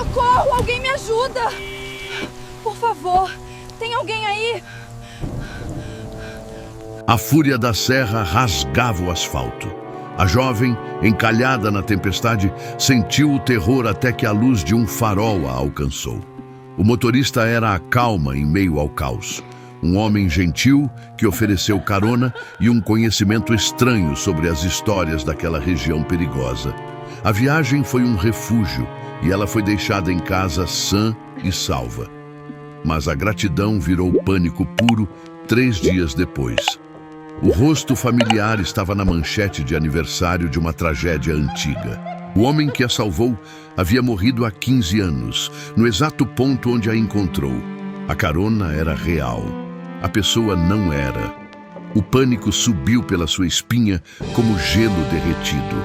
Socorro! Alguém me ajuda! Por favor, tem alguém aí? A fúria da serra rasgava o asfalto. A jovem, encalhada na tempestade, sentiu o terror até que a luz de um farol a alcançou. O motorista era a calma em meio ao caos. Um homem gentil que ofereceu carona e um conhecimento estranho sobre as histórias daquela região perigosa. A viagem foi um refúgio e ela foi deixada em casa sã e salva. Mas a gratidão virou pânico puro 3 dias depois. O rosto familiar estava na manchete de aniversário de uma tragédia antiga. O homem que a salvou havia morrido há 15 anos, no exato ponto onde a encontrou. A carona era real. A pessoa não era. O pânico subiu pela sua espinha como gelo derretido.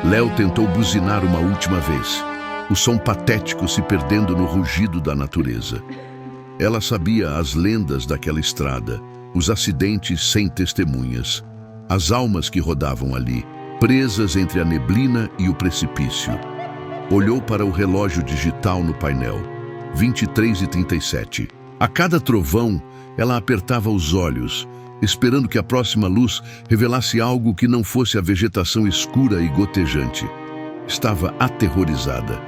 Léo tentou buzinar uma última vez, o som patético se perdendo no rugido da natureza. Ela sabia as lendas daquela estrada, os acidentes sem testemunhas, as almas que rodavam ali, presas entre a neblina e o precipício. Olhou para o relógio digital no painel, 23h37. A cada trovão, ela apertava os olhos, esperando que a próxima luz revelasse algo que não fosse a vegetação escura e gotejante. Estava aterrorizada.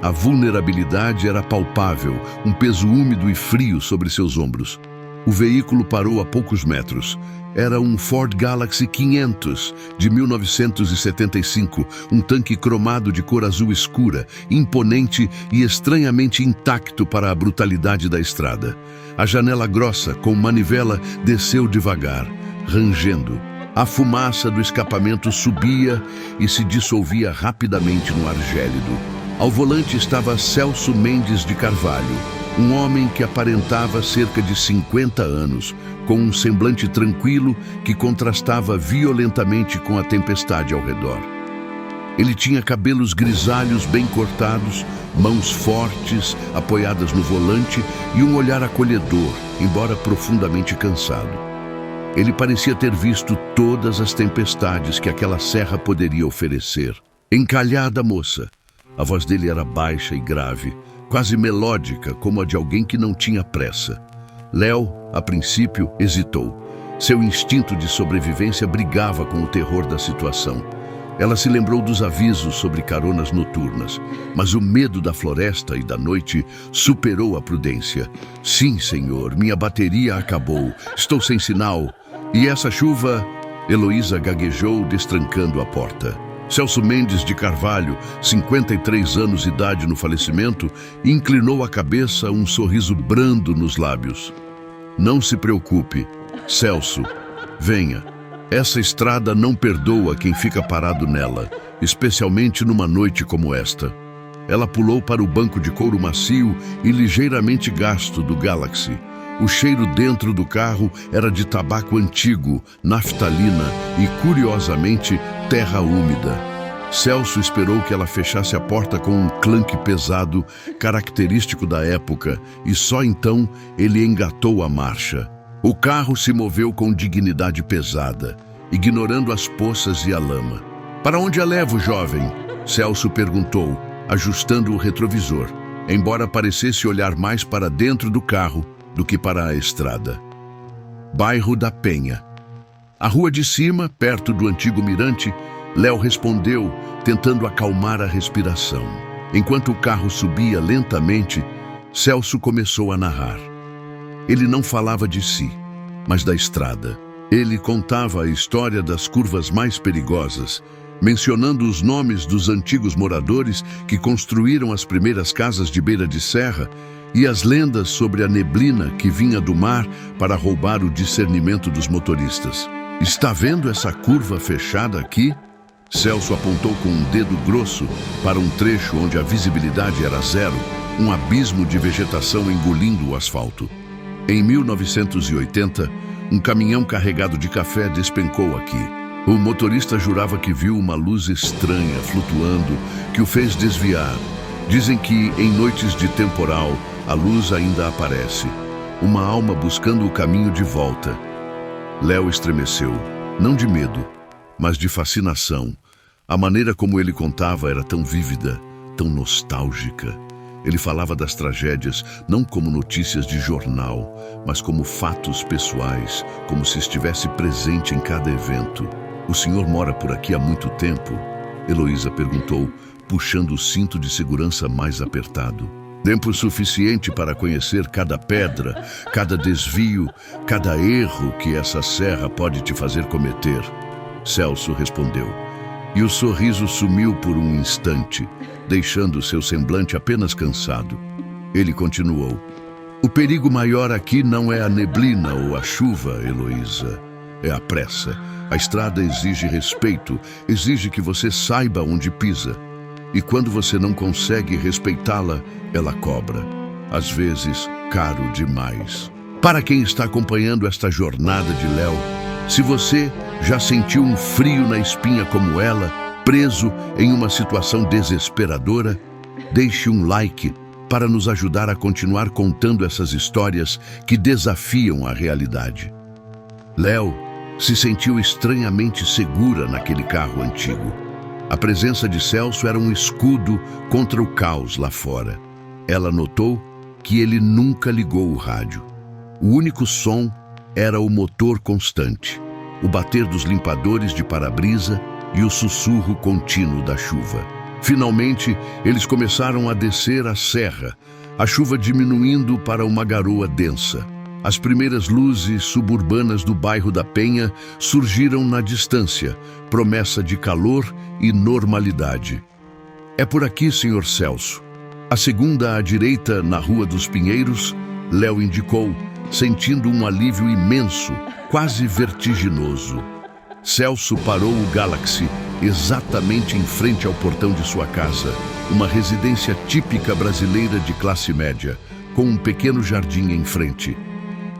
A vulnerabilidade era palpável, um peso úmido e frio sobre seus ombros. O veículo parou a poucos metros. Era um Ford Galaxy 500, de 1975, um tanque cromado de cor azul escura, imponente e estranhamente intacto para a brutalidade da estrada. A janela grossa, com manivela, desceu devagar, rangendo. A fumaça do escapamento subia e se dissolvia rapidamente no ar gélido. Ao volante estava Celso Mendes de Carvalho, um homem que aparentava cerca de 50 anos, com um semblante tranquilo que contrastava violentamente com a tempestade ao redor. Ele tinha cabelos grisalhos bem cortados, mãos fortes, apoiadas no volante e um olhar acolhedor, embora profundamente cansado. Ele parecia ter visto todas as tempestades que aquela serra poderia oferecer. Encalhada, moça. A voz dele era baixa e grave, quase melódica, como a de alguém que não tinha pressa. Léo, a princípio, hesitou. Seu instinto de sobrevivência brigava com o terror da situação. Ela se lembrou dos avisos sobre caronas noturnas, mas o medo da floresta e da noite superou a prudência. Sim, senhor, minha bateria acabou. Estou sem sinal. E essa chuva? Heloísa gaguejou, destrancando a porta. Celso Mendes de Carvalho, 53 anos de idade no falecimento, inclinou a cabeça, um sorriso brando nos lábios. Não se preocupe, Celso, venha. Essa estrada não perdoa quem fica parado nela, especialmente numa noite como esta. Ela pulou para o banco de couro macio e ligeiramente gasto do Galaxy. O cheiro dentro do carro era de tabaco antigo, naftalina e, curiosamente, terra úmida. Celso esperou que ela fechasse a porta com um clanque pesado, característico da época, e só então ele engatou a marcha. O carro se moveu com dignidade pesada, ignorando as poças e a lama. "Para onde a levo, jovem?" Celso perguntou, ajustando o retrovisor, embora parecesse olhar mais para dentro do carro do que para a estrada. Bairro da Penha. A rua de cima, perto do antigo mirante, Léo respondeu, tentando acalmar a respiração. Enquanto o carro subia lentamente, Celso começou a narrar. Ele não falava de si, mas da estrada. Ele contava a história das curvas mais perigosas, mencionando os nomes dos antigos moradores que construíram as primeiras casas de beira de serra e as lendas sobre a neblina que vinha do mar para roubar o discernimento dos motoristas. "Está vendo essa curva fechada aqui?" Celso apontou com um dedo grosso para um trecho onde a visibilidade era zero, um abismo de vegetação engolindo o asfalto. Em 1980, um caminhão carregado de café despencou aqui. O motorista jurava que viu uma luz estranha flutuando que o fez desviar. Dizem que, em noites de temporal, a luz ainda aparece. Uma alma buscando o caminho de volta. Léo estremeceu, não de medo, mas de fascinação. A maneira como ele contava era tão vívida, tão nostálgica. Ele falava das tragédias não como notícias de jornal, mas como fatos pessoais, como se estivesse presente em cada evento. "O senhor mora por aqui há muito tempo?" Heloísa perguntou, puxando o cinto de segurança mais apertado. "Tempo suficiente para conhecer cada pedra, cada desvio, cada erro que essa serra pode te fazer cometer." Celso respondeu, e o sorriso sumiu por um instante, deixando seu semblante apenas cansado. Ele continuou, "O perigo maior aqui não é a neblina ou a chuva, Heloísa. É a pressa. A estrada exige respeito, exige que você saiba onde pisa. E quando você não consegue respeitá-la, ela cobra. Às vezes, caro demais." Para quem está acompanhando esta jornada de Léo, se você já sentiu um frio na espinha como ela, preso em uma situação desesperadora, deixe um like para nos ajudar a continuar contando essas histórias que desafiam a realidade. Léo se sentiu estranhamente segura naquele carro antigo. A presença de Celso era um escudo contra o caos lá fora. Ela notou que ele nunca ligou o rádio. O único som era o motor constante, o bater dos limpadores de para-brisa e o sussurro contínuo da chuva. Finalmente, eles começaram a descer a serra, a chuva diminuindo para uma garoa densa. As primeiras luzes suburbanas do bairro da Penha surgiram na distância, promessa de calor e normalidade. "É por aqui, Sr. Celso." A segunda à direita, na Rua dos Pinheiros, Léo indicou, sentindo um alívio imenso, quase vertiginoso. Celso parou o Galaxy exatamente em frente ao portão de sua casa, uma residência típica brasileira de classe média, com um pequeno jardim em frente.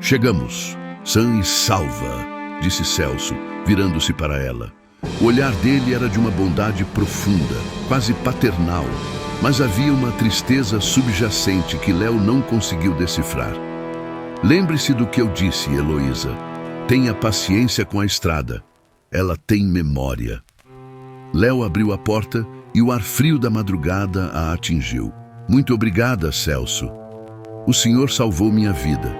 "Chegamos, sã e salva", disse Celso, virando-se para ela. O olhar dele era de uma bondade profunda, quase paternal, mas havia uma tristeza subjacente que Léo não conseguiu decifrar. "Lembre-se do que eu disse, Heloísa. Tenha paciência com a estrada. Ela tem memória." Léo abriu a porta e o ar frio da madrugada a atingiu. "Muito obrigada, Celso. O senhor salvou minha vida."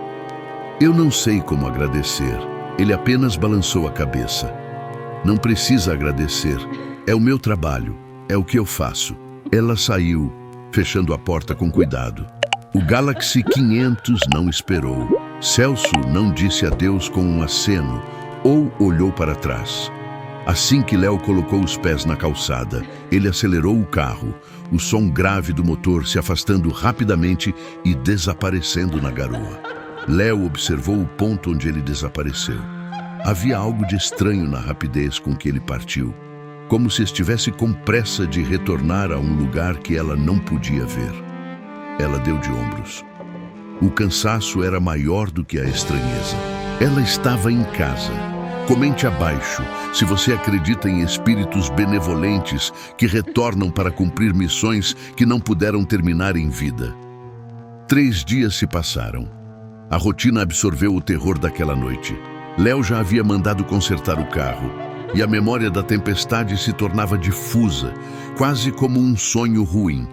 "Eu não sei como agradecer." Ele apenas balançou a cabeça. "Não precisa agradecer. É o meu trabalho. É o que eu faço." Ela saiu, fechando a porta com cuidado. O Galaxy 500 não esperou. Celso não disse adeus com um aceno ou olhou para trás. Assim que Léo colocou os pés na calçada, ele acelerou o carro, o som grave do motor se afastando rapidamente e desaparecendo na garoa. Léo observou o ponto onde ele desapareceu. Havia algo de estranho na rapidez com que ele partiu, como se estivesse com pressa de retornar a um lugar que ela não podia ver. Ela deu de ombros. O cansaço era maior do que a estranheza. Ela estava em casa. Comente abaixo se você acredita em espíritos benevolentes que retornam para cumprir missões que não puderam terminar em vida. 3 dias se passaram. A rotina absorveu o terror daquela noite. Léo já havia mandado consertar o carro, e a memória da tempestade se tornava difusa, quase como um sonho ruim.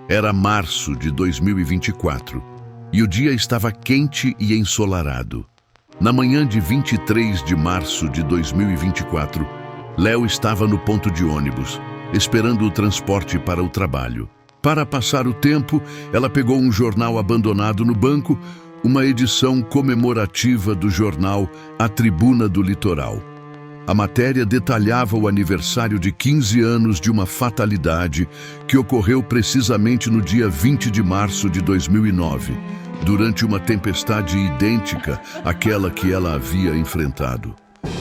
Era março de 2024, e o dia estava quente e ensolarado. Na manhã de 23 de março de 2024, Léo estava no ponto de ônibus, esperando o transporte para o trabalho. Para passar o tempo, ela pegou um jornal abandonado no banco, uma edição comemorativa do jornal A Tribuna do Litoral. A matéria detalhava o aniversário de 15 anos de uma fatalidade que ocorreu precisamente no dia 20 de março de 2009, durante uma tempestade idêntica àquela que ela havia enfrentado.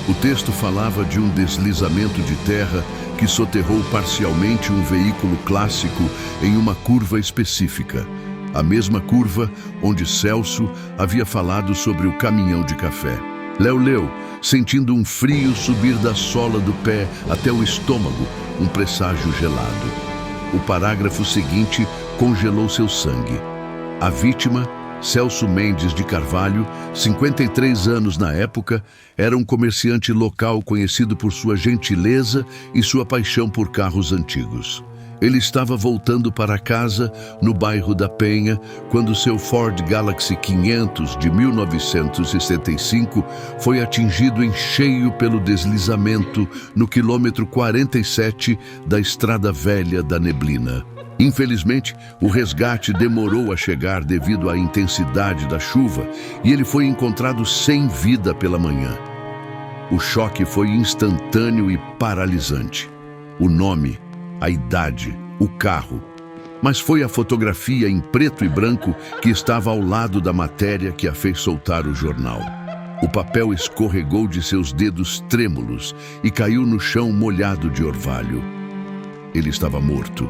O texto falava de um deslizamento de terra que soterrou parcialmente um veículo clássico em uma curva específica, a mesma curva onde Celso havia falado sobre o caminhão de café. Léo leu, sentindo um frio subir da sola do pé até o estômago, um presságio gelado. O parágrafo seguinte congelou seu sangue. A vítima, Celso Mendes de Carvalho, 53 anos na época, era um comerciante local conhecido por sua gentileza e sua paixão por carros antigos. Ele estava voltando para casa, no bairro da Penha, quando seu Ford Galaxy 500 de 1975 foi atingido em cheio pelo deslizamento no quilômetro 47 da Estrada Velha da Neblina. Infelizmente, o resgate demorou a chegar devido à intensidade da chuva e ele foi encontrado sem vida pela manhã. O choque foi instantâneo e paralisante. O nome, a idade, o carro. Mas foi a fotografia em preto e branco que estava ao lado da matéria que a fez soltar o jornal. O papel escorregou de seus dedos trêmulos e caiu no chão molhado de orvalho. Ele estava morto.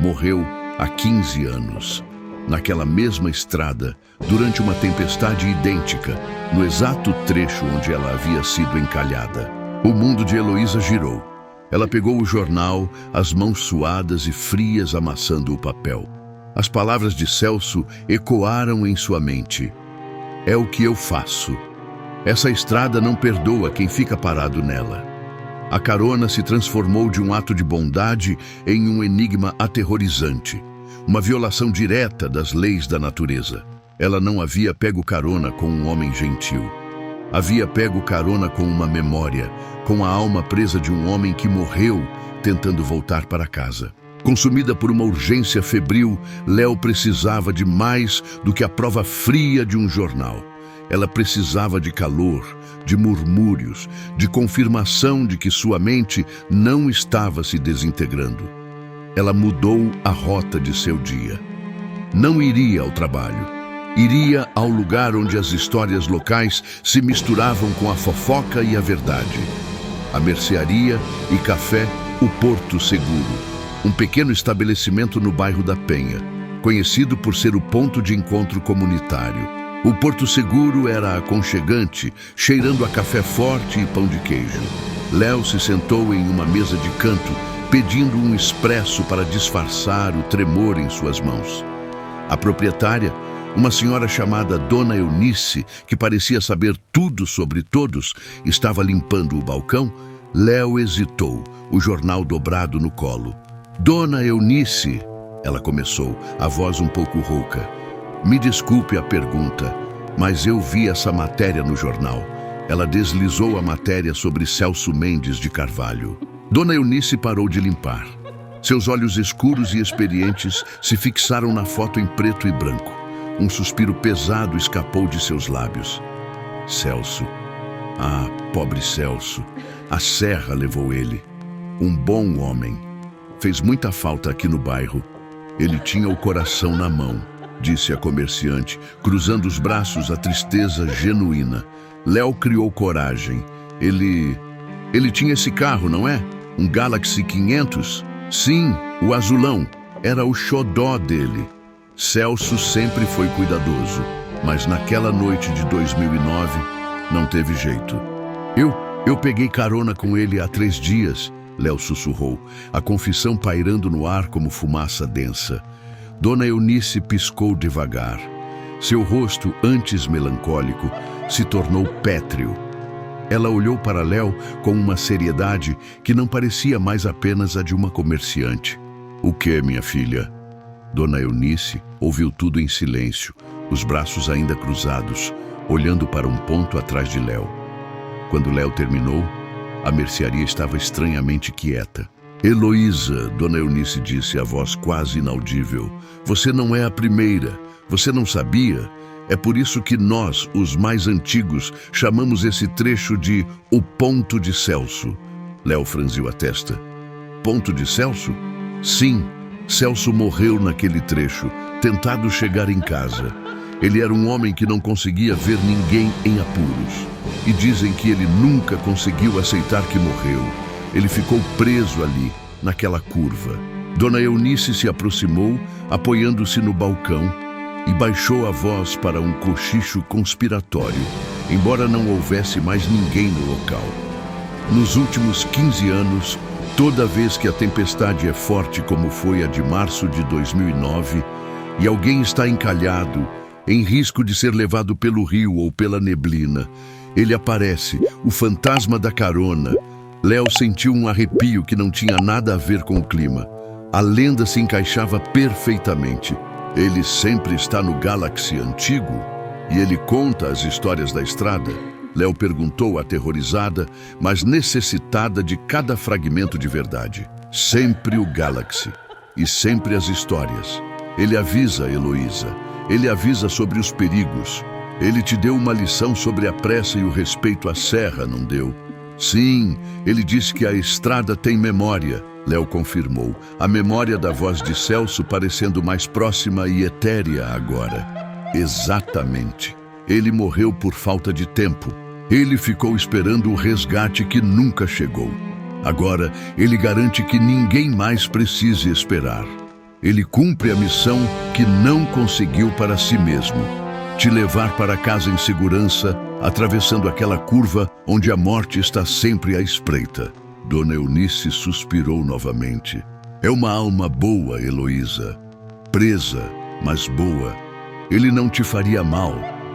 Morreu há 15 anos. Naquela mesma estrada, durante uma tempestade idêntica, no exato trecho onde ela havia sido encalhada. O mundo de Heloísa girou. Ela pegou o jornal, as mãos suadas e frias amassando o papel. As palavras de Celso ecoaram em sua mente. É o que eu faço. Essa estrada não perdoa quem fica parado nela. A carona se transformou de um ato de bondade em um enigma aterrorizante. Uma violação direta das leis da natureza. Ela não havia pego carona com um homem gentil. Havia pego carona com uma memória, com a alma presa de um homem que morreu tentando voltar para casa. Consumida por uma urgência febril, Léo precisava de mais do que a prova fria de um jornal. Ela precisava de calor, de murmúrios, de confirmação de que sua mente não estava se desintegrando. Ela mudou a rota de seu dia. Não iria ao trabalho. Iria ao lugar onde as histórias locais se misturavam com a fofoca e a verdade. A mercearia e café, o Porto Seguro. Um pequeno estabelecimento no bairro da Penha, conhecido por ser o ponto de encontro comunitário. O Porto Seguro era aconchegante, cheirando a café forte e pão de queijo. Léo se sentou em uma mesa de canto, pedindo um expresso para disfarçar o tremor em suas mãos. A proprietária, uma senhora chamada Dona Eunice, que parecia saber tudo sobre todos, estava limpando o balcão. Léo hesitou, o jornal dobrado no colo. Dona Eunice, ela começou, a voz um pouco rouca. Me desculpe a pergunta, mas eu vi essa matéria no jornal. Ela deslizou a matéria sobre Celso Mendes de Carvalho. Dona Eunice parou de limpar. Seus olhos escuros e experientes se fixaram na foto em preto e branco. Um suspiro pesado escapou de seus lábios. Celso. Ah, pobre Celso. A serra levou ele. Um bom homem. Fez muita falta aqui no bairro. Ele tinha o coração na mão, disse a comerciante, cruzando os braços, a tristeza genuína. Léo criou coragem. Ele tinha esse carro, não é? Um Galaxy 500? Sim, o azulão. Era o xodó dele. Celso sempre foi cuidadoso, mas naquela noite de 2009 não teve jeito. Eu peguei carona com ele há 3 dias, Léo sussurrou, a confissão pairando no ar como fumaça densa. Dona Eunice piscou devagar. Seu rosto, antes melancólico, se tornou pétreo. Ela olhou para Léo com uma seriedade que não parecia mais apenas a de uma comerciante. O que, minha filha? Dona Eunice ouviu tudo em silêncio, os braços ainda cruzados, olhando para um ponto atrás de Léo. Quando Léo terminou, a mercearia estava estranhamente quieta. Heloísa, Dona Eunice disse, a voz quase inaudível. Você não é a primeira. Você não sabia? É por isso que nós, os mais antigos, chamamos esse trecho de o Ponto de Celso. Léo franziu a testa. Ponto de Celso? Sim. Celso morreu naquele trecho, tentado chegar em casa. Ele era um homem que não conseguia ver ninguém em apuros. E dizem que ele nunca conseguiu aceitar que morreu. Ele ficou preso ali, naquela curva. Dona Eunice se aproximou, apoiando-se no balcão, e baixou a voz para um cochicho conspiratório, embora não houvesse mais ninguém no local. Nos últimos 15 anos, toda vez que a tempestade é forte como foi a de março de 2009 e alguém está encalhado, em risco de ser levado pelo rio ou pela neblina, ele aparece, o fantasma da carona. Léo sentiu um arrepio que não tinha nada a ver com o clima. A lenda se encaixava perfeitamente. Ele sempre está no Galaxy antigo? E ele conta as histórias da estrada? Léo perguntou, aterrorizada, mas necessitada de cada fragmento de verdade. Sempre o Galaxy. E sempre as histórias. Ele avisa, Heloísa. Ele avisa sobre os perigos. Ele te deu uma lição sobre a pressa e o respeito à serra, não deu? Sim, ele disse que a estrada tem memória. Léo confirmou, a memória da voz de Celso parecendo mais próxima e etérea agora. Exatamente. Ele morreu por falta de tempo. Ele ficou esperando o resgate que nunca chegou. Agora, ele garante que ninguém mais precise esperar. Ele cumpre a missão que não conseguiu para si mesmo. Te levar para casa em segurança, atravessando aquela curva onde a morte está sempre à espreita. Dona Eunice suspirou novamente. É uma alma boa, Heloísa. Presa, mas boa. Ele não te faria mal.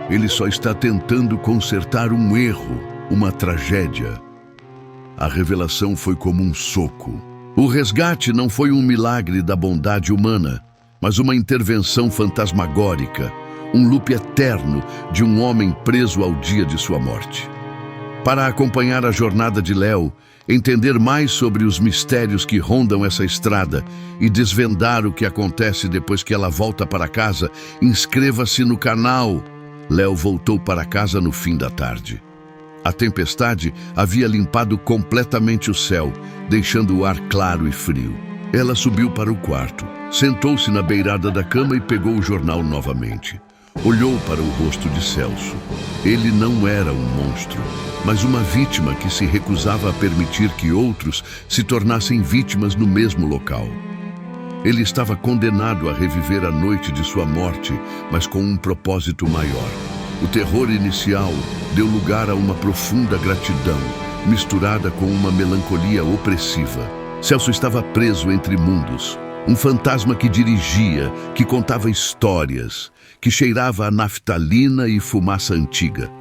Ele só está tentando consertar um erro, uma tragédia. A revelação foi como um soco. O resgate não foi um milagre da bondade humana, mas uma intervenção fantasmagórica, um loop eterno de um homem preso ao dia de sua morte. Para acompanhar a jornada de Léo, entender mais sobre os mistérios que rondam essa estrada e desvendar o que acontece depois que ela volta para casa, inscreva-se no canal. Léo voltou para casa no fim da tarde. A tempestade havia limpado completamente o céu, deixando o ar claro e frio. Ela subiu para o quarto, sentou-se na beirada da cama e pegou o jornal novamente. Olhou para o rosto de Celso. Ele não era um monstro, mas uma vítima que se recusava a permitir que outros se tornassem vítimas no mesmo local. Ele estava condenado a reviver a noite de sua morte, mas com um propósito maior. O terror inicial deu lugar a uma profunda gratidão, misturada com uma melancolia opressiva. Celso estava preso entre mundos. Um fantasma que dirigia, que contava histórias, que cheirava a naftalina e fumaça antiga.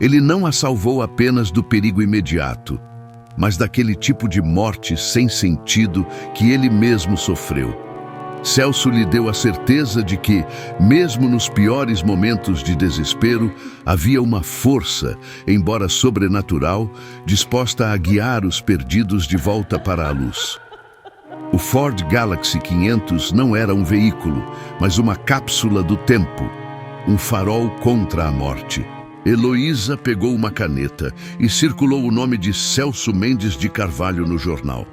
Ele não a salvou apenas do perigo imediato, mas daquele tipo de morte sem sentido que ele mesmo sofreu. Celso lhe deu a certeza de que, mesmo nos piores momentos de desespero, havia uma força, embora sobrenatural, disposta a guiar os perdidos de volta para a luz. O Ford Galaxy 500 não era um veículo, mas uma cápsula do tempo, um farol contra a morte. Heloísa pegou uma caneta e circulou o nome de Celso Mendes de Carvalho no jornal.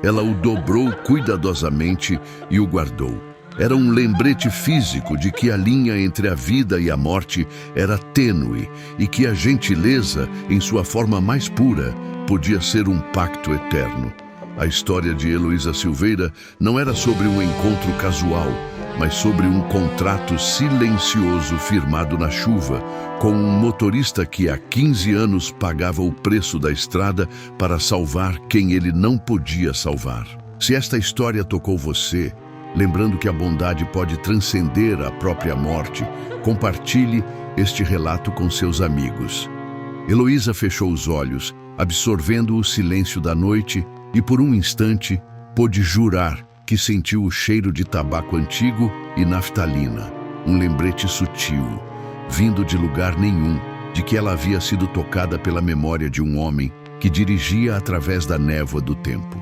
Ela o dobrou cuidadosamente e o guardou. Era um lembrete físico de que a linha entre a vida e a morte era tênue e que a gentileza, em sua forma mais pura, podia ser um pacto eterno. A história de Heloísa Silveira não era sobre um encontro casual, mas sobre um contrato silencioso firmado na chuva, com um motorista que há 15 anos pagava o preço da estrada para salvar quem ele não podia salvar. Se esta história tocou você, lembrando que a bondade pode transcender a própria morte, compartilhe este relato com seus amigos. Heloísa fechou os olhos, absorvendo o silêncio da noite, e por um instante pôde jurar que sentiu o cheiro de tabaco antigo e naftalina, um lembrete sutil, vindo de lugar nenhum, de que ela havia sido tocada pela memória de um homem que dirigia através da névoa do tempo.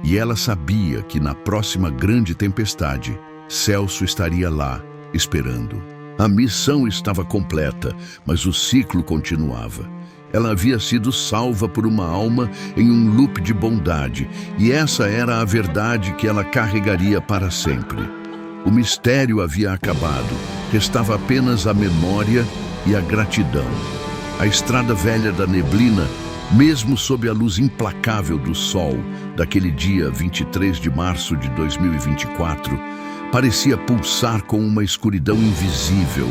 E ela sabia que na próxima grande tempestade, Celso estaria lá, esperando. A missão estava completa, mas o ciclo continuava. Ela havia sido salva por uma alma em um loop de bondade, e essa era a verdade que ela carregaria para sempre. O mistério havia acabado, restava apenas a memória e a gratidão. A estrada velha da neblina, mesmo sob a luz implacável do sol, daquele dia 23 de março de 2024, parecia pulsar com uma escuridão invisível,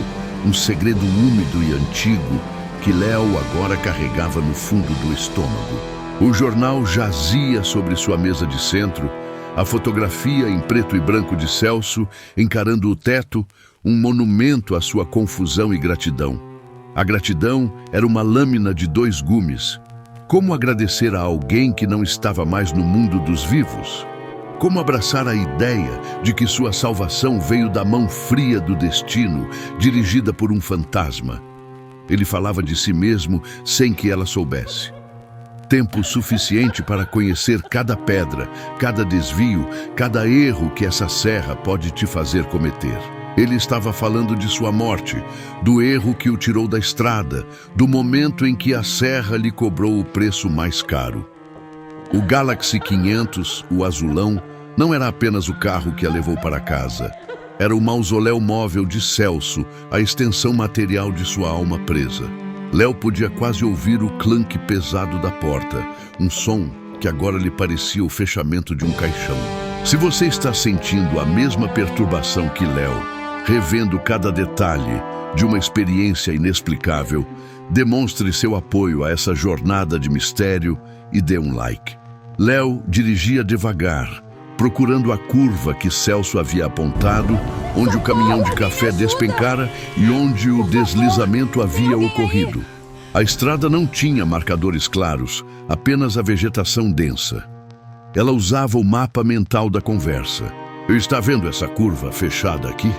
um segredo úmido e antigo, que Léo agora carregava no fundo do estômago. O jornal jazia sobre sua mesa de centro, a fotografia em preto e branco de Celso, encarando o teto, um monumento à sua confusão e gratidão. A gratidão era uma lâmina de 2 gumes. Como agradecer a alguém que não estava mais no mundo dos vivos? Como abraçar a ideia de que sua salvação veio da mão fria do destino, dirigida por um fantasma? Ele falava de si mesmo sem que ela soubesse. Tempo suficiente para conhecer cada pedra, cada desvio, cada erro que essa serra pode te fazer cometer. Ele estava falando de sua morte, do erro que o tirou da estrada, do momento em que a serra lhe cobrou o preço mais caro. O Galaxy 500, o azulão, não era apenas o carro que a levou para casa. Era o mausoléu móvel de Celso, a extensão material de sua alma presa. Léo podia quase ouvir o clanque pesado da porta, um som que agora lhe parecia o fechamento de um caixão. Se você está sentindo a mesma perturbação que Léo, revendo cada detalhe de uma experiência inexplicável, demonstre seu apoio a essa jornada de mistério e dê um like. Léo dirigia devagar, procurando a curva que Celso havia apontado, onde o caminhão de café despencara e onde o deslizamento havia ocorrido. A estrada não tinha marcadores claros, apenas a vegetação densa. Ela usava o mapa mental da conversa. Está vendo essa curva fechada aqui?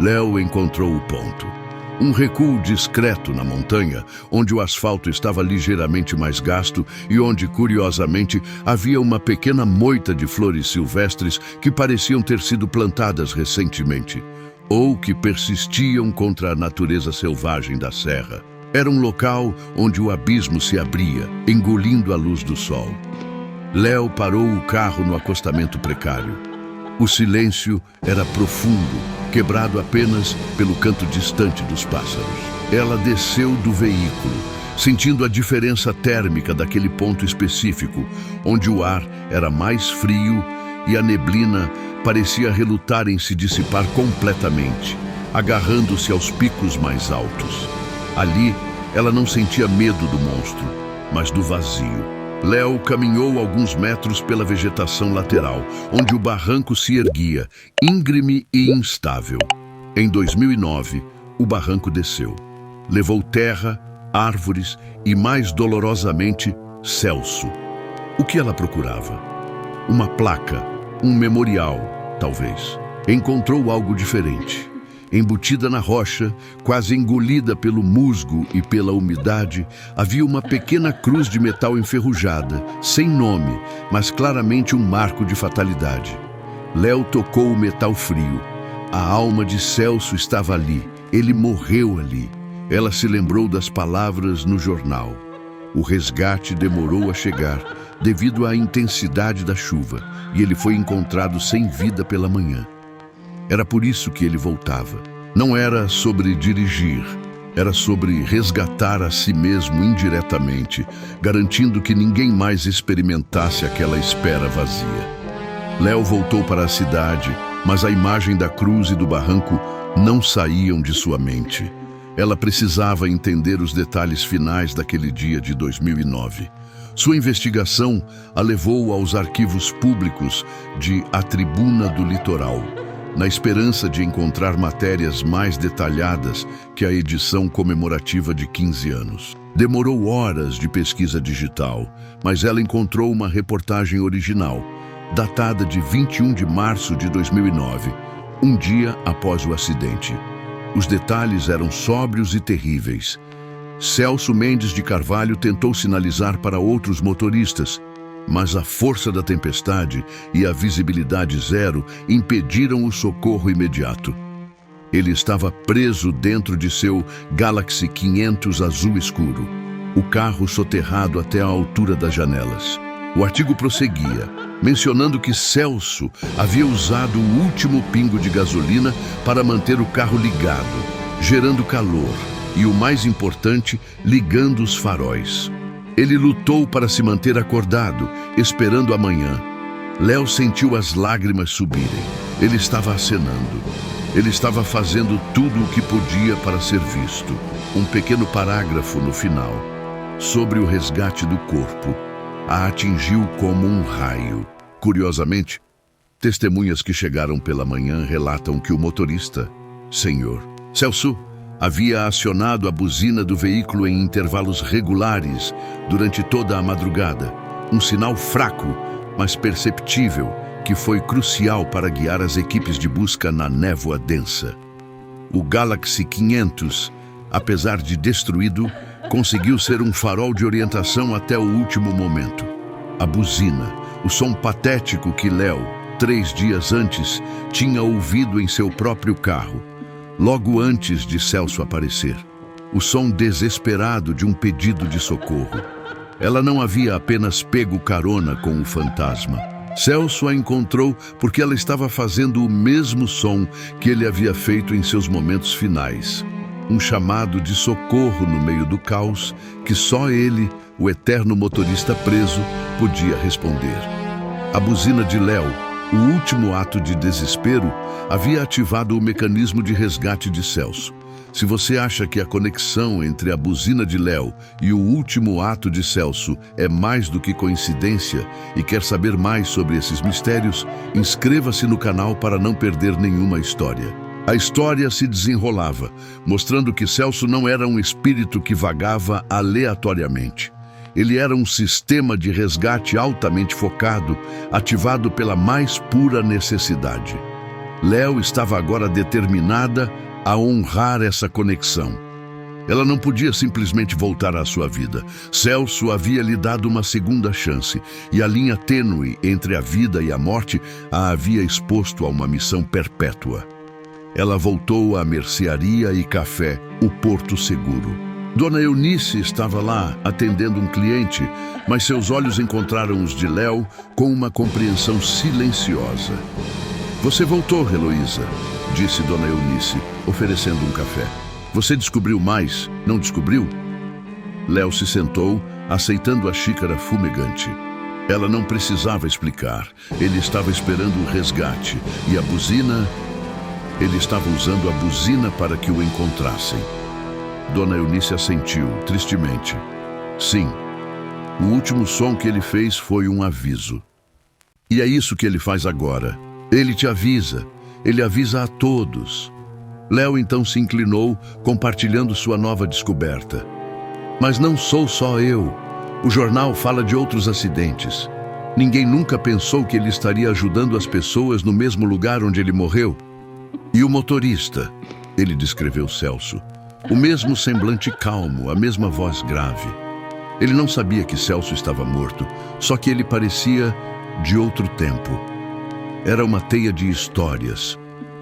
Léo encontrou o ponto. Um recuo discreto na montanha, onde o asfalto estava ligeiramente mais gasto e onde, curiosamente, havia uma pequena moita de flores silvestres que pareciam ter sido plantadas recentemente, ou que persistiam contra a natureza selvagem da serra. Era um local onde o abismo se abria, engolindo a luz do sol. Léo parou o carro no acostamento precário. O silêncio era profundo, quebrado apenas pelo canto distante dos pássaros. Ela desceu do veículo, sentindo a diferença térmica daquele ponto específico, onde o ar era mais frio e a neblina parecia relutar em se dissipar completamente, agarrando-se aos picos mais altos. Ali, ela não sentia medo do monstro, mas do vazio. Léo caminhou alguns metros pela vegetação lateral, onde o barranco se erguia, íngreme e instável. Em 2009, o barranco desceu. Levou terra, árvores e, mais dolorosamente, Celso. O que ela procurava? Uma placa, um memorial, talvez. Encontrou algo diferente. Embutida na rocha, quase engolida pelo musgo e pela umidade, havia uma pequena cruz de metal enferrujada, sem nome, mas claramente um marco de fatalidade. Léo tocou o metal frio. A alma de Celso estava ali. Ele morreu ali. Ela se lembrou das palavras no jornal. O resgate demorou a chegar, devido à intensidade da chuva, e ele foi encontrado sem vida pela manhã. Era por isso que ele voltava. Não era sobre dirigir, era sobre resgatar a si mesmo indiretamente, garantindo que ninguém mais experimentasse aquela espera vazia. Léo voltou para a cidade, mas a imagem da cruz e do barranco não saíam de sua mente. Ela precisava entender os detalhes finais daquele dia de 2009. Sua investigação a levou aos arquivos públicos de A Tribuna do Litoral, na esperança de encontrar matérias mais detalhadas que a edição comemorativa de 15 anos. Demorou horas de pesquisa digital, mas ela encontrou uma reportagem original, datada de 21 de março de 2009, um dia após o acidente. Os detalhes eram sóbrios e terríveis. Celso Mendes de Carvalho tentou sinalizar para outros motoristas, mas a força da tempestade e a visibilidade zero impediram o socorro imediato. Ele estava preso dentro de seu Galaxy 500 azul escuro, o carro soterrado até a altura das janelas. O artigo prosseguia, mencionando que Celso havia usado o último pingo de gasolina para manter o carro ligado, gerando calor e, o mais importante, ligando os faróis. Ele lutou para se manter acordado, esperando a manhã. Léo sentiu as lágrimas subirem. Ele estava acenando. Ele estava fazendo tudo o que podia para ser visto. Um pequeno parágrafo no final, sobre o resgate do corpo, a atingiu como um raio. Curiosamente, testemunhas que chegaram pela manhã relatam que o motorista, Sr. Celso, havia acionado a buzina do veículo em intervalos regulares durante toda a madrugada. Um sinal fraco, mas perceptível, que foi crucial para guiar as equipes de busca na névoa densa. O Galaxy 500, apesar de destruído, conseguiu ser um farol de orientação até o último momento. A buzina, o som patético que Léo, 3 dias antes, tinha ouvido em seu próprio carro, logo antes de Celso aparecer. O som desesperado de um pedido de socorro. Ela não havia apenas pego carona com o fantasma. Celso a encontrou porque ela estava fazendo o mesmo som que ele havia feito em seus momentos finais. Um chamado de socorro no meio do caos que só ele, o eterno motorista preso, podia responder. A buzina de Léo, o último ato de desespero, havia ativado o mecanismo de resgate de Celso. Se você acha que a conexão entre a buzina de Léo e o último ato de Celso é mais do que coincidência e quer saber mais sobre esses mistérios, inscreva-se no canal para não perder nenhuma história. A história se desenrolava, mostrando que Celso não era um espírito que vagava aleatoriamente. Ele era um sistema de resgate altamente focado, ativado pela mais pura necessidade. Léo estava agora determinada a honrar essa conexão. Ela não podia simplesmente voltar à sua vida. Celso havia lhe dado uma segunda chance, e a linha tênue entre a vida e a morte a havia exposto a uma missão perpétua. Ela voltou à mercearia e café, o Porto Seguro. Dona Eunice estava lá, atendendo um cliente, mas seus olhos encontraram os de Léo com uma compreensão silenciosa. "Você voltou, Heloísa", disse Dona Eunice, oferecendo um café. "Você descobriu mais, não descobriu?" Léo se sentou, aceitando a xícara fumegante. Ela não precisava explicar. Ele estava esperando o resgate. E a buzina... Ele estava usando a buzina para que o encontrassem. Dona Eunice assentiu, tristemente. Sim, o último som que ele fez foi um aviso. E é isso que ele faz agora. Ele te avisa. Ele avisa a todos. Léo então se inclinou, compartilhando sua nova descoberta. "Mas não sou só eu. O jornal fala de outros acidentes. Ninguém nunca pensou que ele estaria ajudando as pessoas no mesmo lugar onde ele morreu. E o motorista", ele descreveu Celso. O mesmo semblante calmo, a mesma voz grave. Ele não sabia que Celso estava morto, só que ele parecia de outro tempo. Era uma teia de histórias,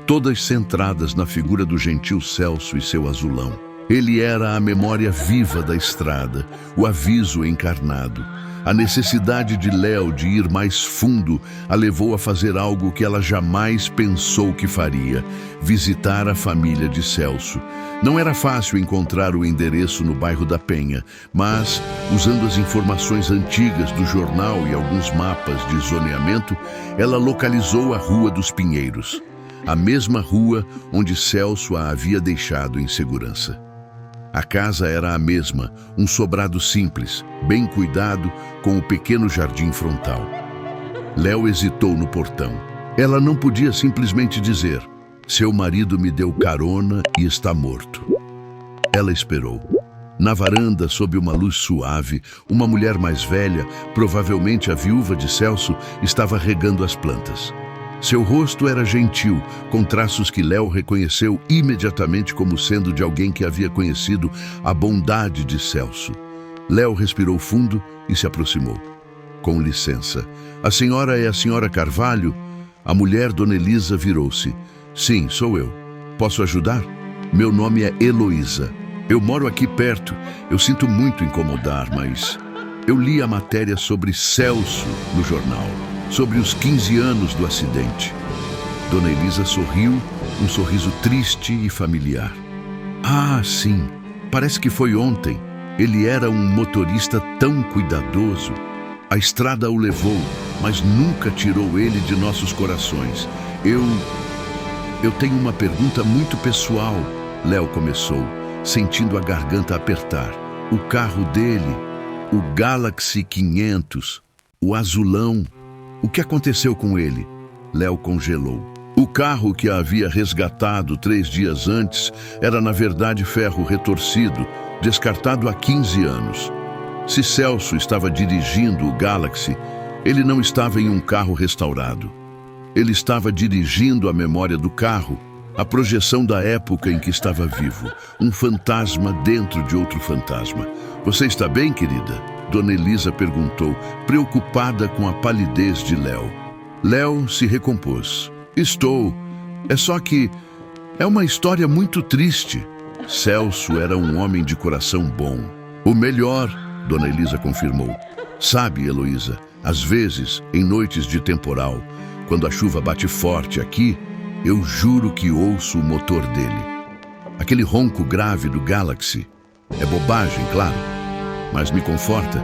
todas centradas na figura do gentil Celso e seu azulão. Ele era a memória viva da estrada, o aviso encarnado. A necessidade de Léo de ir mais fundo a levou a fazer algo que ela jamais pensou que faria: visitar a família de Celso. Não era fácil encontrar o endereço no bairro da Penha, mas, usando as informações antigas do jornal e alguns mapas de zoneamento, ela localizou a Rua dos Pinheiros, a mesma rua onde Celso a havia deixado em segurança. A casa era a mesma, um sobrado simples, bem cuidado, com o pequeno jardim frontal. Léo hesitou no portão. Ela não podia simplesmente dizer: "Seu marido me deu carona e está morto." Ela esperou. Na varanda, sob uma luz suave, uma mulher mais velha, provavelmente a viúva de Celso, estava regando as plantas. Seu rosto era gentil, com traços que Léo reconheceu imediatamente como sendo de alguém que havia conhecido a bondade de Celso. Léo respirou fundo e se aproximou. "Com licença. A senhora é a senhora Carvalho?" A mulher, Dona Elisa, virou-se. "Sim, sou eu. Posso ajudar? Meu nome é Heloísa. Eu moro aqui perto. Eu sinto muito incomodar, mas eu li a matéria sobre Celso no jornal. Sobre os 15 anos do acidente." Dona Elisa sorriu, um sorriso triste e familiar. "Ah, sim, parece que foi ontem. Ele era um motorista tão cuidadoso. A estrada o levou, mas nunca tirou ele de nossos corações. Eu tenho uma pergunta muito pessoal", Léo começou, sentindo a garganta apertar. "O carro dele, o Galaxy 500, o azulão, o que aconteceu com ele?" Léo congelou. O carro que a havia resgatado 3 dias antes era, na verdade, ferro retorcido, descartado há 15 anos. Se Celso estava dirigindo o Galaxy, ele não estava em um carro restaurado. Ele estava dirigindo a memória do carro, a projeção da época em que estava vivo. Um fantasma dentro de outro fantasma. Você está bem, querida? Dona Elisa perguntou, preocupada com a palidez de Léo. Léo se recompôs. Estou. É só que é uma história muito triste. Celso era um homem de coração bom. O melhor, Dona Elisa confirmou. Sabe, Heloísa, às vezes, em noites de temporal, quando a chuva bate forte aqui, eu juro que ouço o motor dele. Aquele ronco grave do Galaxy. É bobagem, claro, mas me conforta,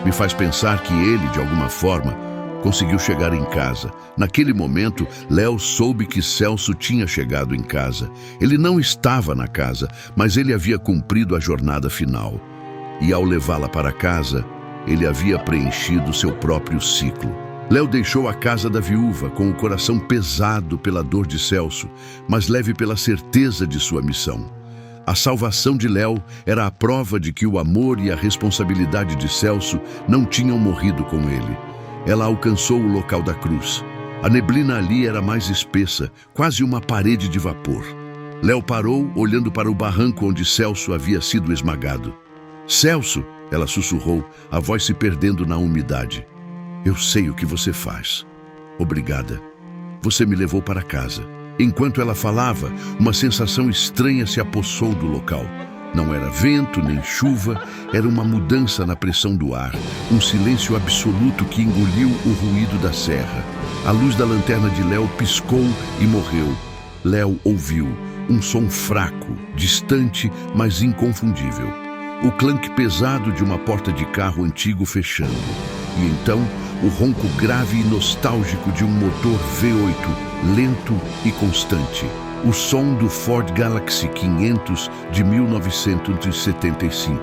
me faz pensar que ele, de alguma forma, conseguiu chegar em casa. Naquele momento, Léo soube que Celso tinha chegado em casa. Ele não estava na casa, mas ele havia cumprido a jornada final. E ao levá-la para casa, ele havia preenchido seu próprio ciclo. Léo deixou a casa da viúva com o coração pesado pela dor de Celso, mas leve pela certeza de sua missão. A salvação de Léo era a prova de que o amor e a responsabilidade de Celso não tinham morrido com ele. Ela alcançou o local da cruz. A neblina ali era mais espessa, quase uma parede de vapor. Léo parou, olhando para o barranco onde Celso havia sido esmagado. Celso, ela sussurrou, a voz se perdendo na umidade. Eu sei o que você faz. Obrigada. Você me levou para casa. Enquanto ela falava, uma sensação estranha se apossou do local. Não era vento nem chuva, era uma mudança na pressão do ar, um silêncio absoluto que engoliu o ruído da serra. A luz da lanterna de Léo piscou e morreu. Léo ouviu um som fraco, distante, mas inconfundível. O clanque pesado de uma porta de carro antigo fechando. E então, o ronco grave e nostálgico de um motor V8, lento e constante. O som do Ford Galaxy 500 de 1975.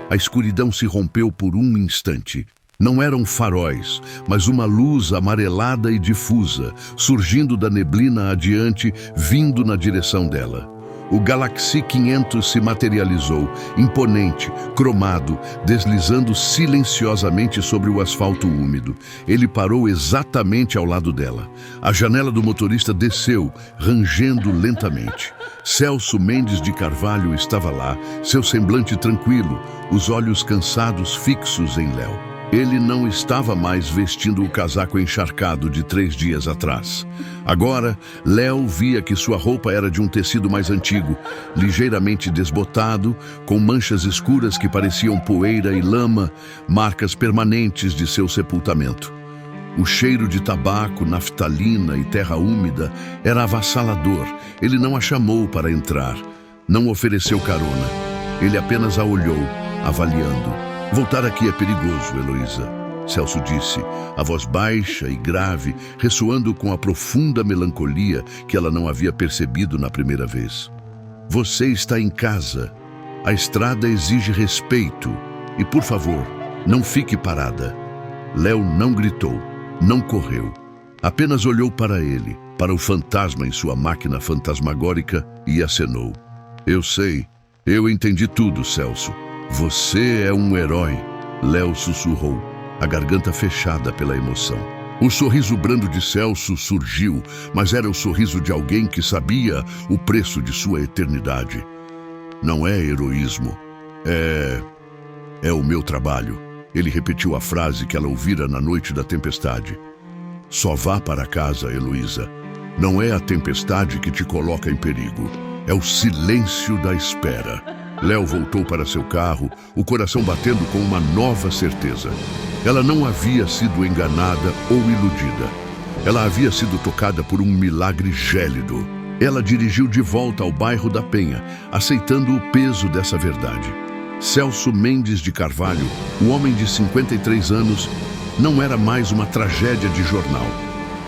A escuridão se rompeu por um instante. Não eram faróis, mas uma luz amarelada e difusa, surgindo da neblina adiante, vindo na direção dela. O Galaxy 500 se materializou, imponente, cromado, deslizando silenciosamente sobre o asfalto úmido. Ele parou exatamente ao lado dela. A janela do motorista desceu, rangendo lentamente. Celso Mendes de Carvalho estava lá, seu semblante tranquilo, os olhos cansados fixos em Léo. Ele não estava mais vestindo o casaco encharcado de 3 dias atrás. Agora, Léo via que sua roupa era de um tecido mais antigo, ligeiramente desbotado, com manchas escuras que pareciam poeira e lama, marcas permanentes de seu sepultamento. O cheiro de tabaco, naftalina e terra úmida era avassalador. Ele não a chamou para entrar, não ofereceu carona. Ele apenas a olhou, avaliando. Voltar aqui é perigoso, Heloísa, Celso disse, a voz baixa e grave, ressoando com a profunda melancolia que ela não havia percebido na primeira vez. Você está em casa. A estrada exige respeito. E, por favor, não fique parada. Léo não gritou, não correu. Apenas olhou para ele, para o fantasma em sua máquina fantasmagórica e acenou. Eu sei. Eu entendi tudo, Celso. Você é um herói, Léo sussurrou, a garganta fechada pela emoção. O sorriso brando de Celso surgiu, mas era o sorriso de alguém que sabia o preço de sua eternidade. Não é heroísmo, é o meu trabalho. Ele repetiu a frase que ela ouvira na noite da tempestade. Só vá para casa, Heloísa. Não é a tempestade que te coloca em perigo, é o silêncio da espera. Léo voltou para seu carro, o coração batendo com uma nova certeza. Ela não havia sido enganada ou iludida. Ela havia sido tocada por um milagre gélido. Ela dirigiu de volta ao bairro da Penha, aceitando o peso dessa verdade. Celso Mendes de Carvalho, o homem de 53 anos, não era mais uma tragédia de jornal.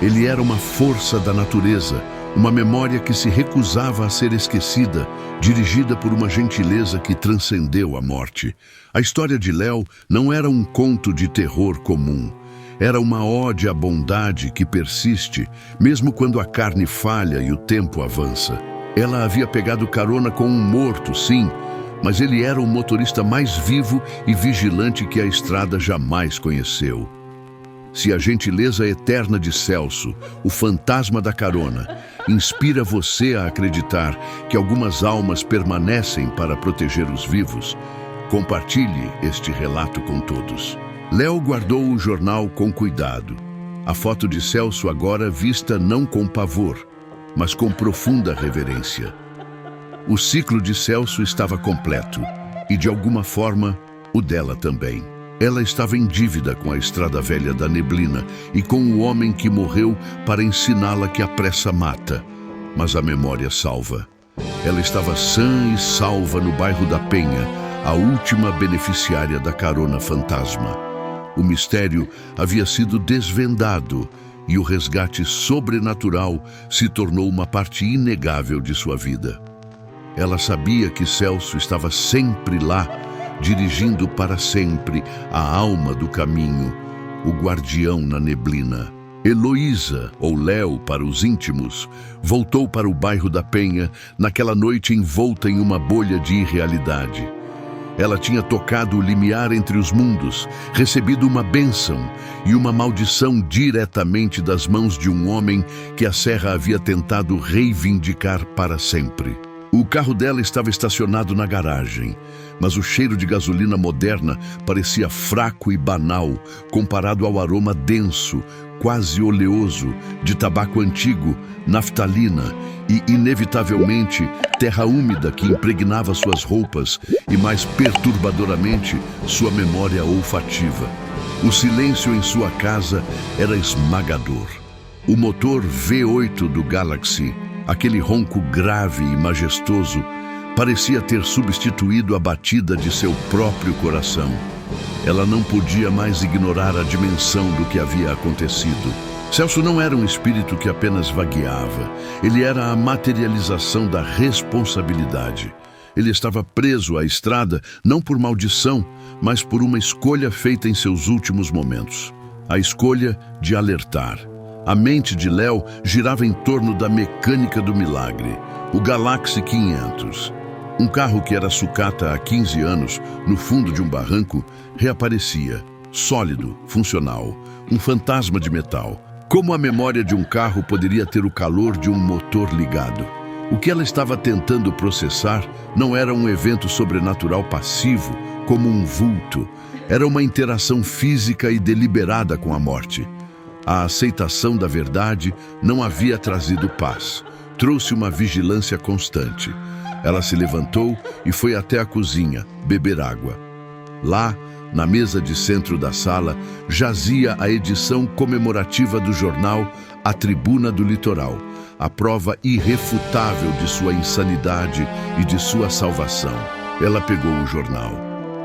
Ele era uma força da natureza, uma memória que se recusava a ser esquecida, dirigida por uma gentileza que transcendeu a morte. A história de Léo não era um conto de terror comum. Era uma ode à bondade que persiste, mesmo quando a carne falha e o tempo avança. Ela havia pegado carona com um morto, sim, mas ele era o motorista mais vivo e vigilante que a estrada jamais conheceu. Se a gentileza eterna de Celso, o fantasma da carona, inspira você a acreditar que algumas almas permanecem para proteger os vivos, compartilhe este relato com todos. Léo guardou o jornal com cuidado. A foto de Celso agora vista não com pavor, mas com profunda reverência. O ciclo de Celso estava completo, e de alguma forma, o dela também. Ela estava em dívida com a estrada velha da neblina e com o homem que morreu para ensiná-la que a pressa mata, mas a memória salva. Ela estava sã e salva no bairro da Penha, a última beneficiária da carona fantasma. O mistério havia sido desvendado e o resgate sobrenatural se tornou uma parte inegável de sua vida. Ela sabia que Celso estava sempre lá, dirigindo para sempre a alma do caminho, o guardião na neblina. Heloísa, ou Léo para os íntimos, voltou para o bairro da Penha naquela noite envolta em uma bolha de irrealidade. Ela tinha tocado o limiar entre os mundos, recebido uma bênção e uma maldição diretamente das mãos de um homem que a Serra havia tentado reivindicar para sempre. O carro dela estava estacionado na garagem, mas o cheiro de gasolina moderna parecia fraco e banal comparado ao aroma denso, quase oleoso, de tabaco antigo, naftalina e, inevitavelmente, terra úmida que impregnava suas roupas e, mais perturbadoramente, sua memória olfativa. O silêncio em sua casa era esmagador. O motor V8 do Galaxy, aquele ronco grave e majestoso, parecia ter substituído a batida de seu próprio coração. Ela não podia mais ignorar a dimensão do que havia acontecido. Celso não era um espírito que apenas vagueava. Ele era a materialização da responsabilidade. Ele estava preso à estrada não por maldição, mas por uma escolha feita em seus últimos momentos. A escolha de alertar. A mente de Léo girava em torno da mecânica do milagre, o Galaxy 500. Um carro que era sucata há 15 anos, no fundo de um barranco, reaparecia, sólido, funcional, um fantasma de metal. Como a memória de um carro poderia ter o calor de um motor ligado? O que ela estava tentando processar não era um evento sobrenatural passivo, como um vulto. Era uma interação física e deliberada com a morte. A aceitação da verdade não havia trazido paz. Trouxe uma vigilância constante. Ela se levantou e foi até a cozinha, beber água. Lá, na mesa de centro da sala, jazia a edição comemorativa do jornal A Tribuna do Litoral, a prova irrefutável de sua insanidade e de sua salvação. Ela pegou o jornal.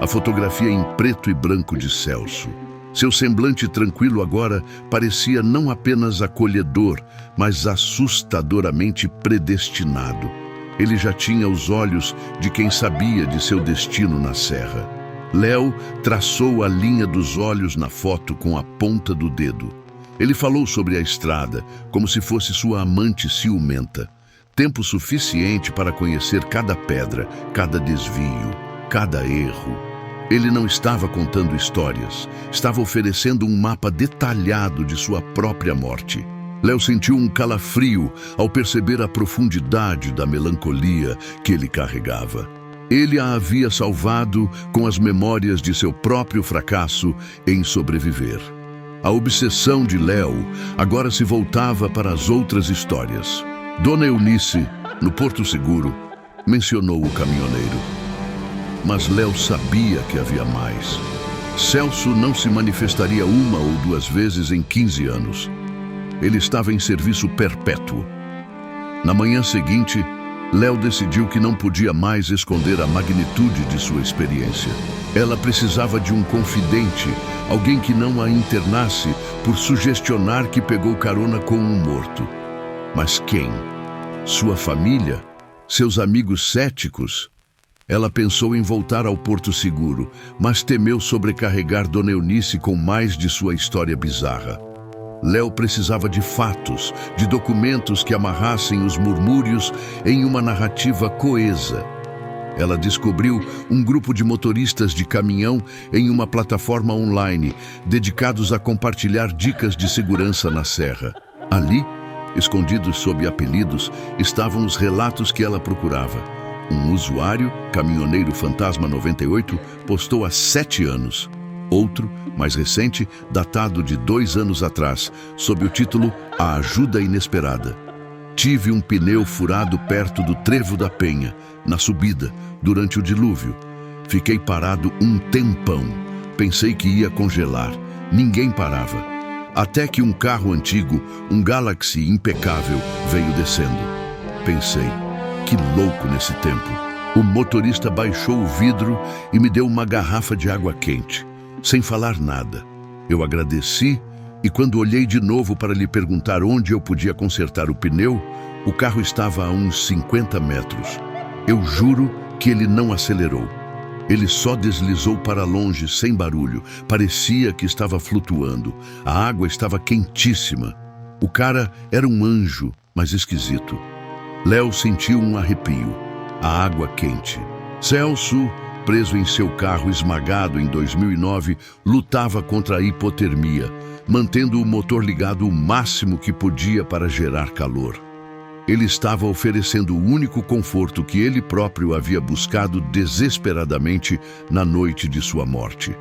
A fotografia em preto e branco de Celso. Seu semblante tranquilo agora parecia não apenas acolhedor, mas assustadoramente predestinado. Ele já tinha os olhos de quem sabia de seu destino na serra. Léo traçou a linha dos olhos na foto com a ponta do dedo. Ele falou sobre a estrada, como se fosse sua amante ciumenta. Tempo suficiente para conhecer cada pedra, cada desvio, cada erro. Ele não estava contando histórias, estava oferecendo um mapa detalhado de sua própria morte. Léo sentiu um calafrio ao perceber a profundidade da melancolia que ele carregava. Ele a havia salvado com as memórias de seu próprio fracasso em sobreviver. A obsessão de Léo agora se voltava para as outras histórias. Dona Eunice, no Porto Seguro, mencionou o caminhoneiro. Mas Léo sabia que havia mais. Celso não se manifestaria uma ou duas vezes em 15 anos. Ele estava em serviço perpétuo. Na manhã seguinte, Léo decidiu que não podia mais esconder a magnitude de sua experiência. Ela precisava de um confidente, alguém que não a internasse por sugestionar que pegou carona com um morto. Mas quem? Sua família? Seus amigos céticos? Ela pensou em voltar ao Porto Seguro, mas temeu sobrecarregar Dona Eunice com mais de sua história bizarra. Léo precisava de fatos, de documentos que amarrassem os murmúrios em uma narrativa coesa. ela descobriu um grupo de motoristas de caminhão em uma plataforma online, dedicados a compartilhar dicas de segurança na serra. Ali, escondidos sob apelidos, estavam os relatos que ela procurava. Um usuário, Caminhoneiro Fantasma 98, postou há 7 anos. Outro, mais recente, datado de 2 anos atrás, sob o título A Ajuda Inesperada. Tive um pneu furado perto do Trevo da Penha, na subida, durante o dilúvio. Fiquei parado um tempão. Pensei que ia congelar. Ninguém parava. Até que um carro antigo, um Galaxy impecável, veio descendo. Pensei, que louco nesse tempo. O motorista baixou o vidro e me deu uma garrafa de água quente, sem falar nada. Eu agradeci e quando olhei de novo para lhe perguntar onde eu podia consertar o pneu, o carro estava a uns 50 metros. Eu juro que ele não acelerou. Ele só deslizou para longe, sem barulho. Parecia que estava flutuando. A água estava quentíssima. O cara era um anjo, mas esquisito. Léo sentiu um arrepio. A água quente. Celso, preso em seu carro esmagado em 2009, lutava contra a hipotermia, mantendo o motor ligado o máximo que podia para gerar calor. Ele estava oferecendo o único conforto que ele próprio havia buscado desesperadamente na noite de sua morte.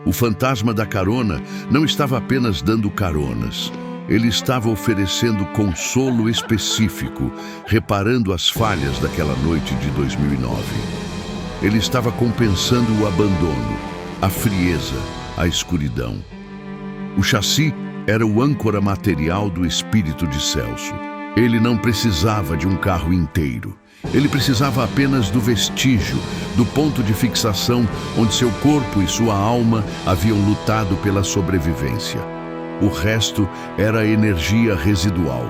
O fantasma da carona não estava apenas dando caronas. Ele estava oferecendo consolo específico, reparando as falhas daquela noite de 2009. Ele estava compensando o abandono, a frieza, a escuridão. O chassi era o âncora material do espírito de Celso. Ele não precisava de um carro inteiro. Ele precisava apenas do vestígio, do ponto de fixação onde seu corpo e sua alma haviam lutado pela sobrevivência. O resto era energia residual,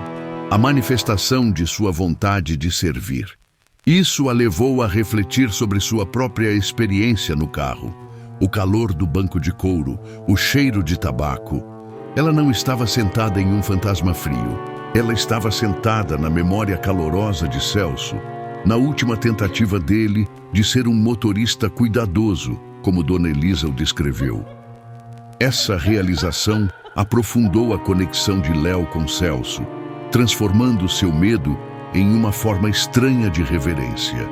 a manifestação de sua vontade de servir. Isso a levou a refletir sobre sua própria experiência no carro. O calor do banco de couro, o cheiro de tabaco. Ela não estava sentada em um fantasma frio. Ela estava sentada na memória calorosa de Celso, na última tentativa dele de ser um motorista cuidadoso, como Dona Elisa o descreveu. Essa realização aprofundou a conexão de Léo com Celso, transformando seu medo em uma forma estranha de reverência.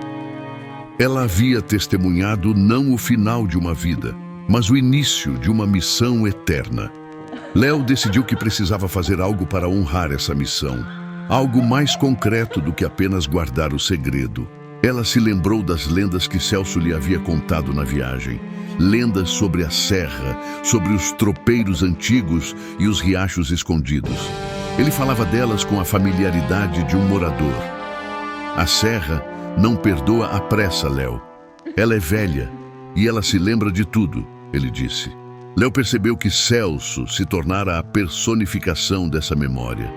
Ela havia testemunhado não o final de uma vida, mas o início de uma missão eterna. Léo decidiu que precisava fazer algo para honrar essa missão, algo mais concreto do que apenas guardar o segredo. Ela se lembrou das lendas que Celso lhe havia contado na viagem, lendas sobre a serra, sobre os tropeiros antigos e os riachos escondidos. Ele falava delas com a familiaridade de um morador. A serra não perdoa a pressa, Léo. Ela é velha e ela se lembra de tudo, ele disse. Léo percebeu que Celso se tornara a personificação dessa memória.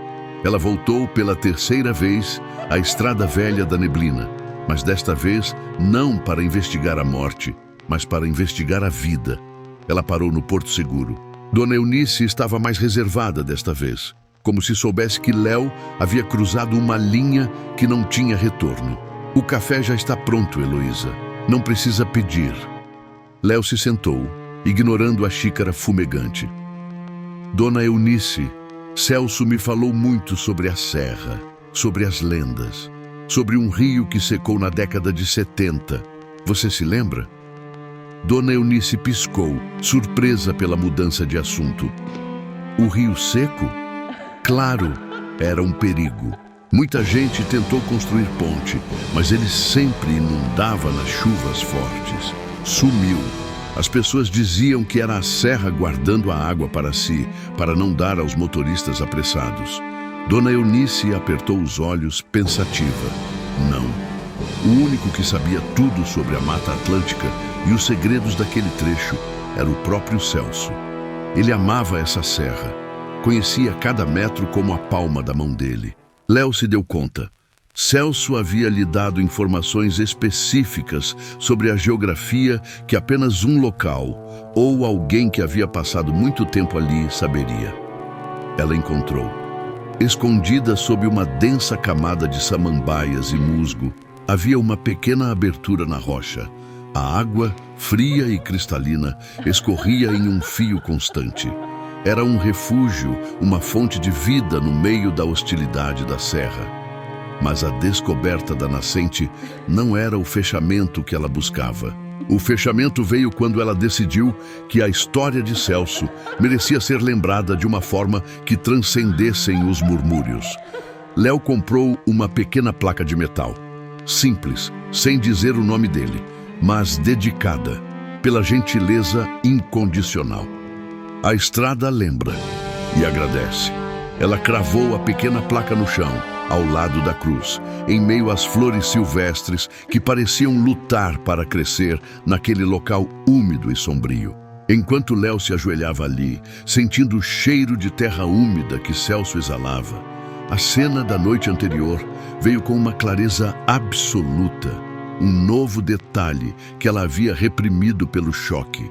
Ela voltou pela 3ª vez à Estrada Velha da Neblina, mas desta vez não para investigar a morte, mas para investigar a vida. Ela parou no Porto Seguro. Dona Eunice estava mais reservada desta vez, como se soubesse que Léo havia cruzado uma linha que não tinha retorno. O café já está pronto, Heloísa. Não precisa pedir. Léo se sentou, ignorando a xícara fumegante. Dona Eunice, Celso me falou muito sobre a serra, sobre as lendas, sobre um rio que secou na década de 70. Você se lembra? Dona Eunice piscou, surpresa pela mudança de assunto. O rio seco? Claro, era um perigo. Muita gente tentou construir ponte, mas ele sempre inundava nas chuvas fortes. Sumiu. As pessoas diziam que era a serra guardando a água para si, para não dar aos motoristas apressados. Dona Eunice apertou os olhos, pensativa. Não. O único que sabia tudo sobre a Mata Atlântica e os segredos daquele trecho era o próprio Celso. Ele amava essa serra. Conhecia cada metro como a palma da mão dele. Léo se deu conta. Celso havia lhe dado informações específicas sobre a geografia que apenas um local, ou alguém que havia passado muito tempo ali, saberia. Ela encontrou. Escondida sob uma densa camada de samambaias e musgo, havia uma pequena abertura na rocha. A água, fria e cristalina, escorria em um fio constante. Era um refúgio, uma fonte de vida no meio da hostilidade da serra. Mas a descoberta da nascente não era o fechamento que ela buscava. O fechamento veio quando ela decidiu que a história de Celso merecia ser lembrada de uma forma que transcendessem os murmúrios. Léo comprou uma pequena placa de metal, simples, sem dizer o nome dele, mas dedicada, pela gentileza incondicional. A estrada lembra e agradece. Ela cravou a pequena placa no chão, ao lado da cruz, em meio às flores silvestres que pareciam lutar para crescer naquele local úmido e sombrio. Enquanto Léo se ajoelhava ali, sentindo o cheiro de terra úmida que Celso exalava, a cena da noite anterior veio com uma clareza absoluta, um novo detalhe que ela havia reprimido pelo choque.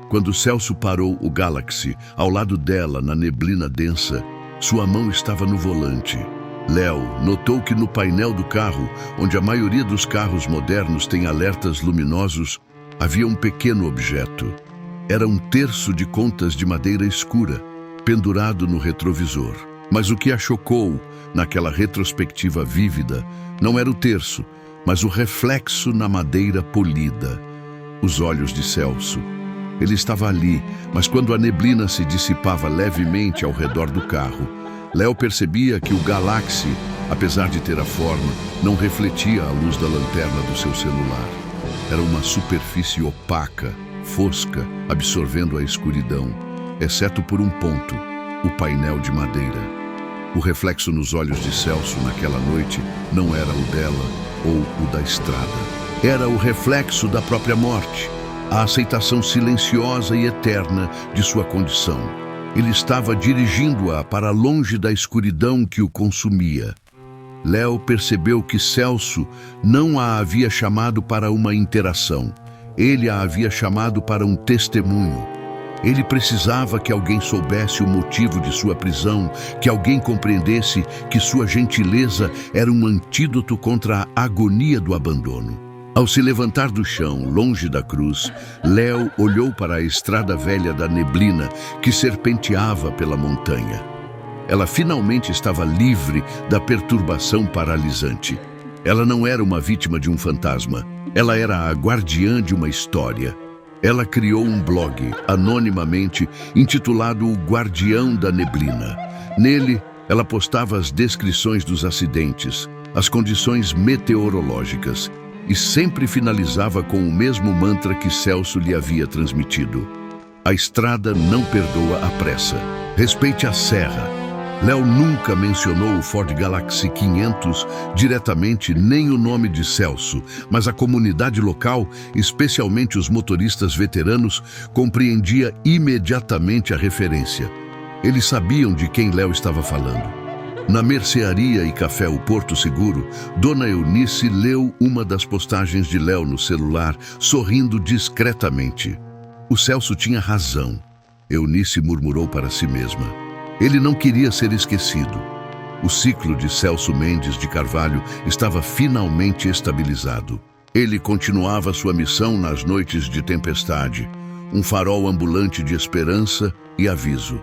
Quando Celso parou o Galaxy ao lado dela na neblina densa, sua mão estava no volante. Léo notou que no painel do carro, onde a maioria dos carros modernos tem alertas luminosos, havia um pequeno objeto. Era um terço de contas de madeira escura, pendurado no retrovisor. Mas o que a chocou, naquela retrospectiva vívida, não era o terço, mas o reflexo na madeira polida. Os olhos de Celso. Ele estava ali, mas quando a neblina se dissipava levemente ao redor do carro, Léo percebia que o Galaxy, apesar de ter a forma, não refletia a luz da lanterna do seu celular. Era uma superfície opaca, fosca, absorvendo a escuridão, exceto por um ponto, o painel de madeira. O reflexo nos olhos de Celso naquela noite não era o dela ou o da estrada. Era o reflexo da própria morte, a aceitação silenciosa e eterna de sua condição. Ele estava dirigindo-a para longe da escuridão que o consumia. Léo percebeu que Celso não a havia chamado para uma interação. Ele a havia chamado para um testemunho. Ele precisava que alguém soubesse o motivo de sua prisão, que alguém compreendesse que sua gentileza era um antídoto contra a agonia do abandono. Ao se levantar do chão, longe da cruz, Léo olhou para a estrada velha da neblina que serpenteava pela montanha. Ela finalmente estava livre da perturbação paralisante. Ela não era uma vítima de um fantasma. Ela era a guardiã de uma história. Ela criou um blog, anonimamente, intitulado O Guardião da Neblina. Nele, ela postava as descrições dos acidentes, as condições meteorológicas, e sempre finalizava com o mesmo mantra que Celso lhe havia transmitido. A estrada não perdoa a pressa. Respeite a serra. Léo nunca mencionou o Ford Galaxy 500 diretamente, nem o nome de Celso, mas a comunidade local, especialmente os motoristas veteranos, compreendia imediatamente a referência. Eles sabiam de quem Léo estava falando. Na mercearia e café O Porto Seguro, Dona Eunice leu uma das postagens de Léo no celular, sorrindo discretamente. O Celso tinha razão, Eunice murmurou para si mesma. Ele não queria ser esquecido. O ciclo de Celso Mendes de Carvalho estava finalmente estabilizado. Ele continuava sua missão nas noites de tempestade, um farol ambulante de esperança e aviso.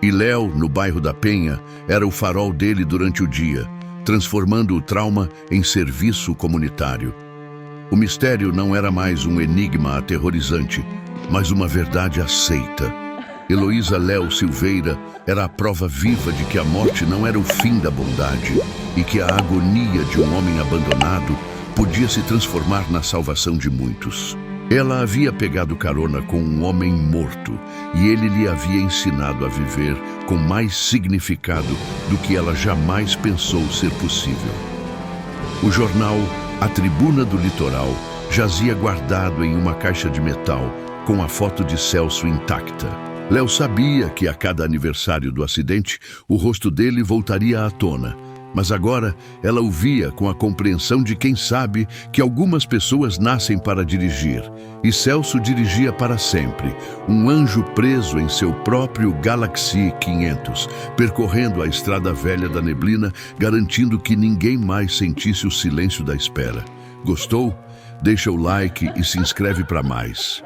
E Léo, no bairro da Penha, era o farol dele durante o dia, transformando o trauma em serviço comunitário. O mistério não era mais um enigma aterrorizante, mas uma verdade aceita. Heloísa Léo Silveira era a prova viva de que a morte não era o fim da bondade e que a agonia de um homem abandonado podia se transformar na salvação de muitos. Ela havia pegado carona com um homem morto e ele lhe havia ensinado a viver com mais significado do que ela jamais pensou ser possível. O jornal A Tribuna do Litoral jazia guardado em uma caixa de metal com a foto de Celso intacta. Léo sabia que a cada aniversário do acidente o rosto dele voltaria à tona, mas agora ela o via com a compreensão de quem sabe que algumas pessoas nascem para dirigir, e Celso dirigia para sempre, um anjo preso em seu próprio Galaxy 500, percorrendo a estrada velha da neblina, garantindo que ninguém mais sentisse o silêncio da espera. Gostou? Deixa o like e se inscreve para mais.